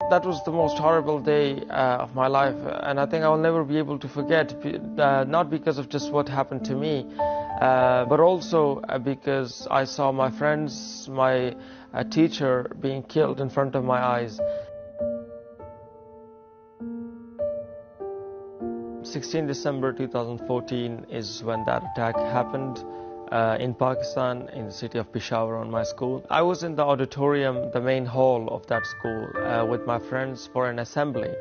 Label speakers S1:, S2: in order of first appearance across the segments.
S1: That was the most horrible day of my life, and I think I will never be able to forget, not because of just what happened to me, but also because I saw my friends, my teacher being killed in front of my eyes. 16 December 2014 is when that attack happened in Pakistan, in the city of Peshawar, on my school. I was in the auditorium, the main hall of that school, with my friends for an assembly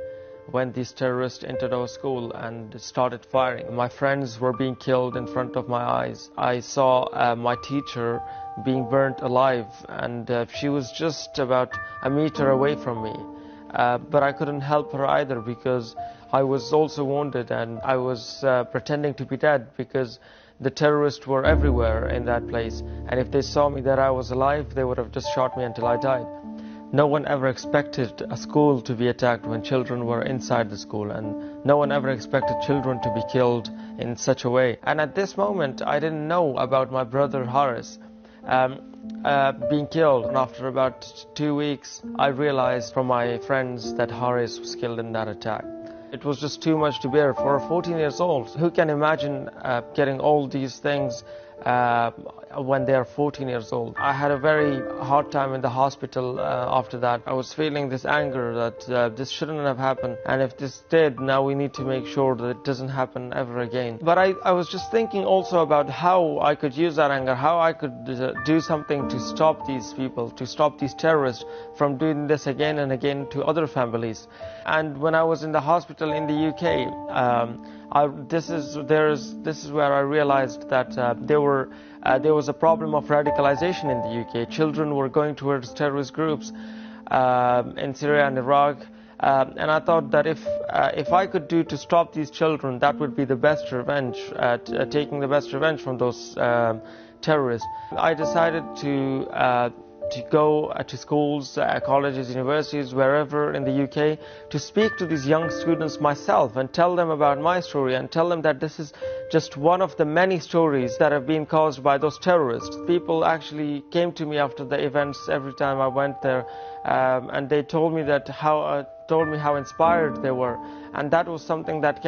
S1: when these terrorists entered our school and started firing. My friends were being killed in front of my eyes. I saw my teacher being burnt alive, and she was just about a meter away from me. But I couldn't help her either because I was also wounded, and I was pretending to be dead because the terrorists were everywhere in that place, and if they saw me that I was alive, they would have just shot me until I died. No one ever expected a school to be attacked when children were inside the school, and no one ever expected children to be killed in such a way. And at this moment, I didn't know about my brother Haris being killed. And after about 2 weeks, I realized from my friends that Haris was killed in that attack. It was just too much to bear for 14 years old. Who can imagine getting all these things when they are 14 years old? I had a very hard time in the hospital after that. I was feeling this anger that this shouldn't have happened, and if this did, now we need to make sure that it doesn't happen ever again. But I was just thinking also about how I could use that anger, how I could do something to stop these people, to stop these terrorists from doing this again and again to other families. And when I was in the hospital in the UK, this is where I realized that there was a problem of radicalization in the UK. Children were going towards terrorist groups in Syria and Iraq, and I thought that if I could do to stop these children, that would be the best revenge, taking the best revenge from those terrorists. I decided to go to schools, colleges, universities, wherever in the UK, to speak to these young students myself and tell them about my story and tell them that this is just one of the many stories that have been caused by those terrorists. People actually came to me after the events every time I went there, and they told me how inspired they were, and that was something that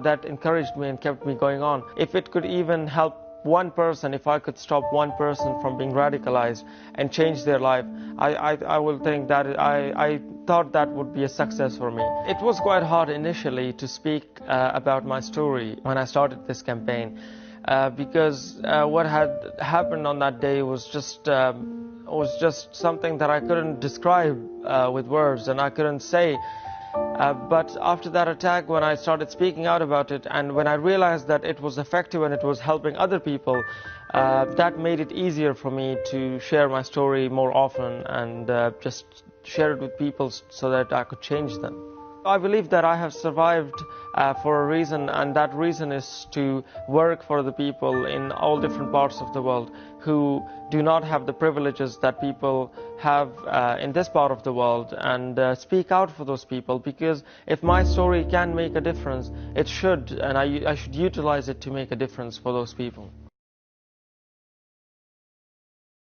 S1: that encouraged me and kept me going on. If it could even help one person, if I could stop one person from being radicalized and change their life, I will think that I thought that would be a success for me. It was quite hard initially to speak about my story when I started this campaign, because what had happened on that day was just something that I couldn't describe with words, and I couldn't say. But after that attack, when I started speaking out about it, and when I realized that it was effective and it was helping other people, that made it easier for me to share my story more often and just share it with people so that I could change them. I believe that I have survived for a reason, and that reason is to work for the people in all different parts of the world who do not have the privileges that people have in this part of the world, and speak out for those people, because if my story can make a difference, it should, and I should utilize it to make a difference for those people.